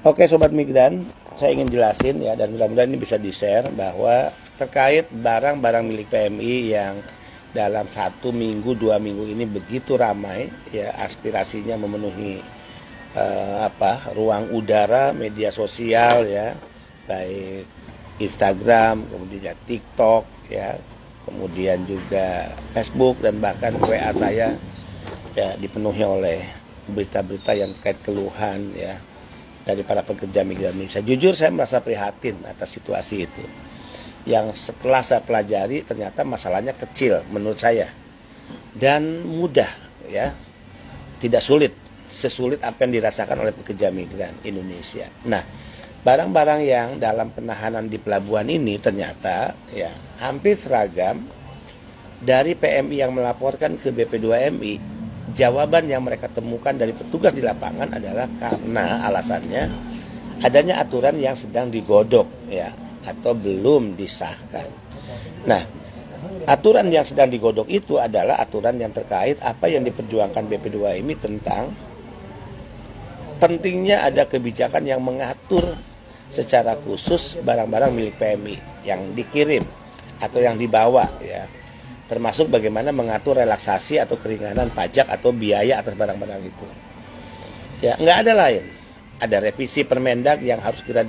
Oke Sobat Migran, saya ingin jelasin ya, dan mudah-mudahan ini bisa di-share bahwa terkait barang-barang milik PMI yang dalam 1 minggu, 2 minggu ini begitu ramai ya, aspirasinya memenuhi ruang udara, media sosial ya, baik Instagram, kemudian TikTok ya, kemudian juga Facebook, dan bahkan WA saya ya dipenuhi oleh berita-berita yang terkait keluhan ya dari para pekerja migran Indonesia. Jujur saya merasa prihatin atas situasi itu. Yang setelah saya pelajari ternyata masalahnya kecil menurut saya dan mudah ya, tidak sulit, sesulit apa yang dirasakan oleh pekerja migran Indonesia. Nah, barang-barang yang dalam penahanan di pelabuhan ini ternyata ya hampir seragam dari PMI yang melaporkan ke BP2MI. Jawaban yang mereka temukan dari petugas di lapangan adalah karena alasannya adanya aturan yang sedang digodok ya, atau belum disahkan. Nah, aturan yang sedang digodok itu adalah aturan yang terkait apa yang diperjuangkan BP2MI tentang pentingnya ada kebijakan yang mengatur secara khusus barang-barang milik PMI yang dikirim atau yang dibawa ya, termasuk bagaimana mengatur relaksasi atau keringanan pajak atau biaya atas barang-barang itu. Ya, nggak ada lain. Ada revisi Permendag yang harus segera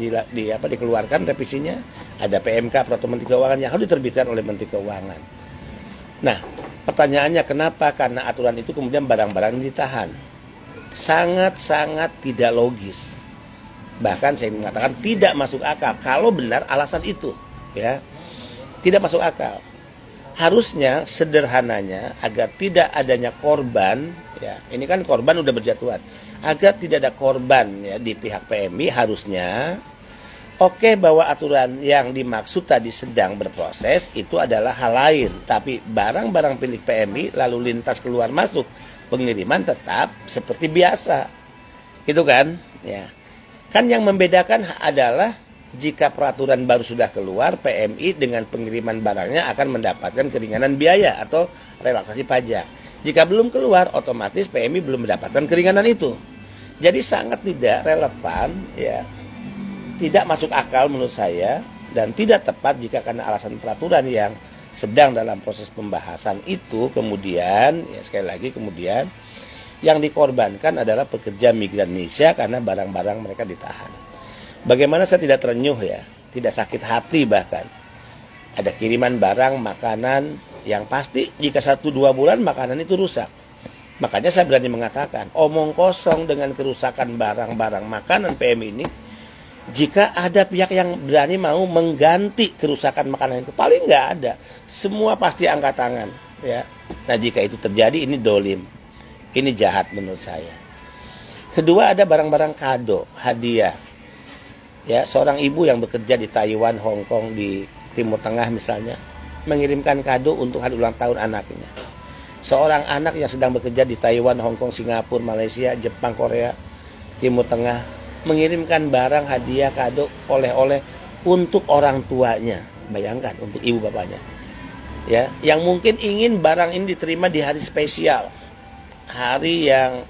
dikeluarkan revisinya. Ada PMK Peraturan Menteri Keuangan yang harus diterbitkan oleh Menteri Keuangan. Nah, pertanyaannya kenapa? Karena aturan itu kemudian barang-barang ditahan. Sangat-sangat tidak logis. Bahkan saya mengatakan tidak masuk akal kalau benar alasan itu, ya. Tidak masuk akal. Harusnya sederhananya agar tidak adanya korban ya, ini kan korban udah berjatuhan, agar tidak ada korban ya di pihak PMI, harusnya oke bahwa aturan yang dimaksud tadi sedang berproses itu adalah hal lain, tapi barang-barang milik PMI lalu lintas keluar masuk pengiriman tetap seperti biasa, gitu kan ya. Kan yang membedakan adalah jika peraturan baru sudah keluar, PMI dengan pengiriman barangnya akan mendapatkan keringanan biaya atau relaksasi pajak. Jika belum keluar, otomatis PMI belum mendapatkan keringanan itu. Jadi sangat tidak relevan, ya, tidak masuk akal menurut saya, dan tidak tepat jika karena alasan peraturan yang sedang dalam proses pembahasan itu, kemudian, ya sekali lagi kemudian, yang dikorbankan adalah pekerja migran Indonesia karena barang-barang mereka ditahan. Bagaimana saya tidak terenyuh ya, tidak sakit hati bahkan. Ada kiriman barang, makanan, yang pasti jika 1-2 bulan makanan itu rusak. Makanya saya berani mengatakan, omong kosong dengan kerusakan barang-barang makanan PMI ini, jika ada pihak yang berani mau mengganti kerusakan makanan itu, paling nggak ada. Semua pasti angkat tangan. Ya. Nah jika itu terjadi, ini dolim. Ini jahat menurut saya. Kedua, ada barang-barang kado, hadiah. Ya, seorang ibu yang bekerja di Taiwan, Hong Kong, di Timur Tengah misalnya, mengirimkan kado untuk hari ulang tahun anaknya. Seorang anak yang sedang bekerja di Taiwan, Hong Kong, Singapura, Malaysia, Jepang, Korea, Timur Tengah, mengirimkan barang, hadiah, kado, oleh-oleh untuk orang tuanya. Bayangkan, untuk ibu bapaknya. Ya, yang mungkin ingin barang ini diterima di hari spesial. Hari yang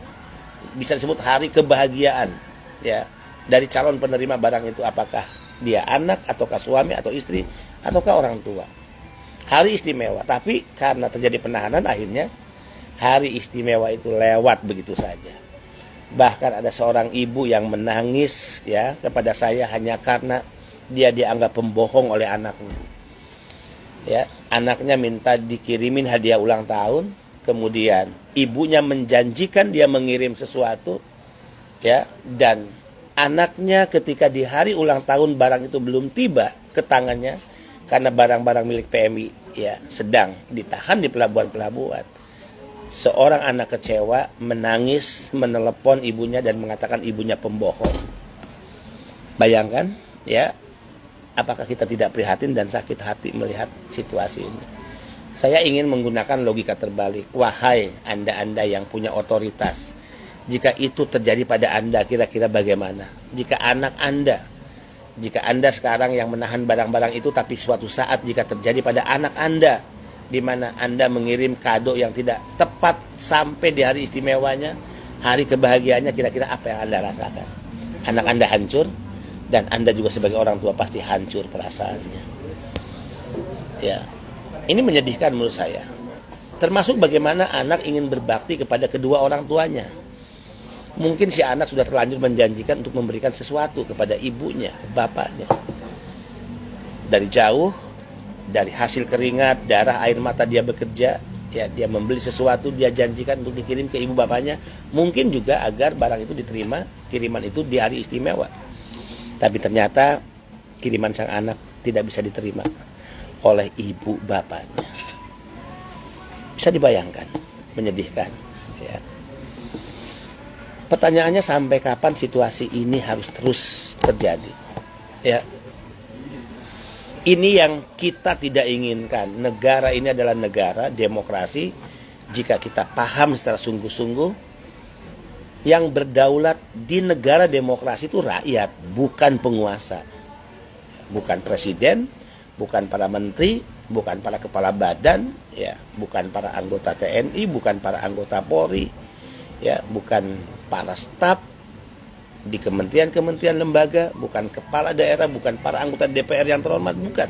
bisa disebut hari kebahagiaan. Ya. Dari calon penerima barang itu, apakah dia anak ataukah suami atau istri ataukah orang tua. Hari istimewa, tapi karena terjadi penahanan akhirnya hari istimewa itu lewat begitu saja. Bahkan ada seorang ibu yang menangis ya kepada saya hanya karena dia dianggap pembohong oleh anaknya. Ya, anaknya minta dikirimin hadiah ulang tahun, kemudian ibunya menjanjikan dia mengirim sesuatu ya, dan anaknya ketika di hari ulang tahun barang itu belum tiba ke tangannya karena barang-barang milik PMI ya sedang ditahan di pelabuhan-pelabuhan. Seorang anak kecewa menangis menelepon ibunya dan mengatakan ibunya pembohong. Bayangkan ya, apakah kita tidak prihatin dan sakit hati melihat situasi ini? Saya ingin menggunakan logika terbalik. Wahai Anda-Anda yang punya otoritas, jika itu terjadi pada Anda, kira-kira bagaimana? Jika anak Anda, jika Anda sekarang yang menahan barang-barang itu, tapi suatu saat jika terjadi pada anak Anda, di mana Anda mengirim kado yang tidak tepat sampai di hari istimewanya, hari kebahagiaannya, kira-kira apa yang Anda rasakan? anak Anda hancur, dan Anda juga sebagai orang tua pasti hancur perasaannya. Ya, ini menyedihkan menurut saya. Termasuk bagaimana anak ingin berbakti kepada kedua orang tuanya. Mungkin si anak sudah terlanjur menjanjikan untuk memberikan sesuatu kepada ibunya, bapaknya. Dari jauh, dari hasil keringat, darah, air mata dia bekerja, ya, dia membeli sesuatu, dia janjikan untuk dikirim ke ibu bapaknya, mungkin juga agar barang itu diterima, kiriman itu di hari istimewa. Tapi ternyata kiriman sang anak tidak bisa diterima oleh ibu bapaknya. Bisa dibayangkan, menyedihkan. Ya. Pertanyaannya, sampai kapan situasi ini harus terus terjadi? Ya. Ini yang kita tidak inginkan. Negara ini adalah negara demokrasi. Jika kita paham secara sungguh-sungguh, yang berdaulat di negara demokrasi itu rakyat, bukan penguasa. Bukan presiden, bukan para menteri, bukan para kepala badan, ya, bukan para anggota TNI, bukan para anggota Polri, ya, bukan para staf di kementerian-kementerian lembaga, bukan kepala daerah, bukan para anggota DPR yang terhormat, bukan.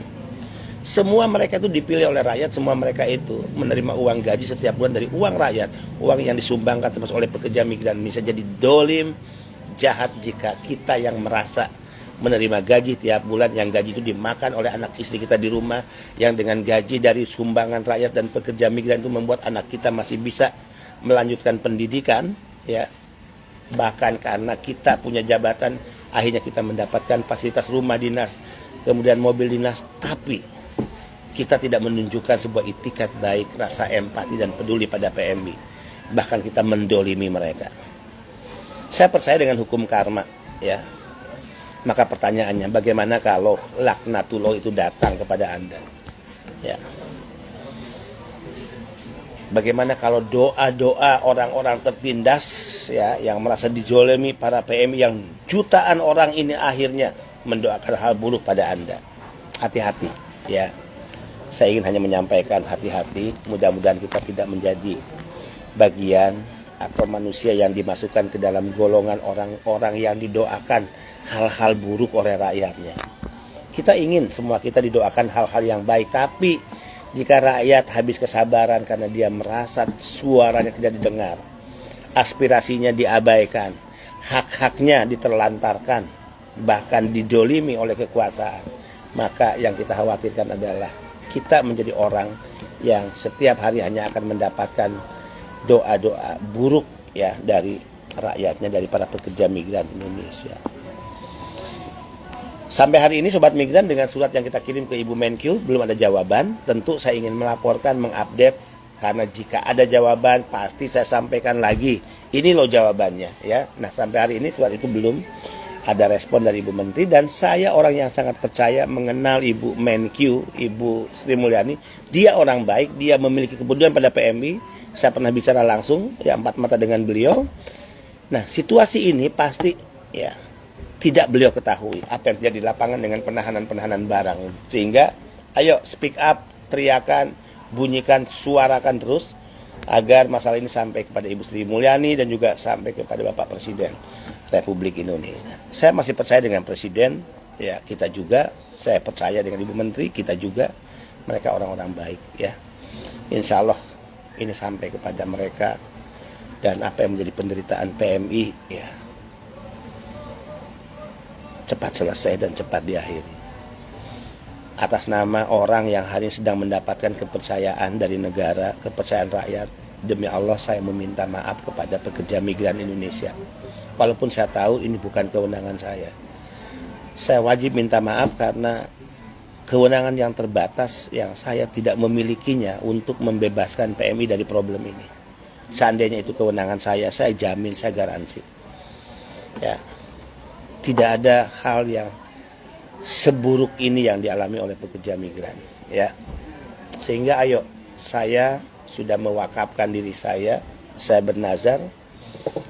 Semua mereka itu dipilih oleh rakyat, semua mereka itu menerima uang gaji setiap bulan dari uang rakyat, uang yang disumbangkan termasuk oleh pekerja migran Indonesia. Jadi dolim, jahat jika kita yang merasa menerima gaji tiap bulan, yang gaji itu dimakan oleh anak istri kita di rumah, yang dengan gaji dari sumbangan rakyat dan pekerja migran itu membuat anak kita masih bisa melanjutkan pendidikan, ya. Bahkan karena kita punya jabatan, akhirnya kita mendapatkan fasilitas rumah dinas, kemudian mobil dinas, tapi kita tidak menunjukkan sebuah itikat baik, rasa empati dan peduli pada PMI. Bahkan kita mendolimi mereka. Saya percaya dengan hukum karma, ya. Maka pertanyaannya, bagaimana kalau laknatullah itu datang kepada Anda? Ya. Bagaimana kalau doa-doa orang-orang tertindas, ya, yang merasa dijolimi para PMI, yang jutaan orang ini akhirnya mendoakan hal buruk pada Anda? Hati-hati, ya. Saya ingin hanya menyampaikan hati-hati, mudah-mudahan kita tidak menjadi bagian atau manusia yang dimasukkan ke dalam golongan orang-orang yang didoakan hal-hal buruk oleh rakyatnya. Kita ingin semua kita didoakan hal-hal yang baik, tapi jika rakyat habis kesabaran karena dia merasa suaranya tidak didengar, aspirasinya diabaikan, hak-haknya diterlantarkan, bahkan didolimi oleh kekuasaan, maka yang kita khawatirkan adalah kita menjadi orang yang setiap hari hanya akan mendapatkan doa-doa buruk, ya, dari rakyatnya, dari para pekerja migran Indonesia. Sampai hari ini Sobat Migran, dengan surat yang kita kirim ke Ibu Menkyu belum ada jawaban. Tentu saya ingin melaporkan, mengupdate, karena jika ada jawaban pasti saya sampaikan lagi. Ini loh jawabannya, ya. Nah, sampai hari ini surat itu belum ada respon dari Ibu Menteri, dan saya orang yang sangat percaya mengenal Ibu Menkyu, Ibu Sri Mulyani. Dia orang baik, dia memiliki kepedulian pada PMI. Saya pernah bicara langsung, ya, empat mata dengan beliau. Nah, situasi ini pasti, ya, tidak beliau ketahui apa yang terjadi di lapangan dengan penahanan-penahanan barang. Sehingga, ayo speak up, teriakan, bunyikan, suarakan terus agar masalah ini sampai kepada Ibu Sri Mulyani dan juga sampai kepada Bapak Presiden Republik Indonesia. Saya masih percaya dengan Presiden, ya, kita juga. Saya percaya dengan Ibu Menteri, kita juga. Mereka orang-orang baik, ya. Insya Allah ini sampai kepada mereka, dan apa yang menjadi penderitaan PMI, ya, cepat selesai dan cepat diakhiri. Atas nama orang yang hari ini sedang mendapatkan kepercayaan dari negara, kepercayaan rakyat, demi Allah saya meminta maaf kepada pekerja migran Indonesia. Walaupun saya tahu ini bukan kewenangan saya. Saya wajib minta maaf karena kewenangan yang terbatas yang saya tidak memilikinya untuk membebaskan PMI dari problem ini. Seandainya itu kewenangan saya jamin, saya garansi, ya, tidak ada hal yang seburuk ini yang dialami oleh pekerja migran, ya. Sehingga ayo, saya sudah mewakafkan diri saya bernazar,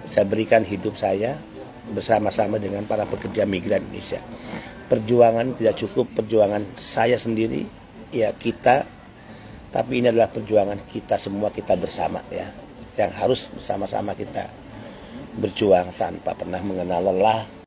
saya berikan hidup saya bersama-sama dengan para pekerja migran Indonesia. Perjuangan tidak cukup perjuangan saya sendiri, ya, kita, tapi ini adalah perjuangan kita semua, kita bersama, ya, yang harus bersama-sama kita berjuang tanpa pernah mengenal lelah.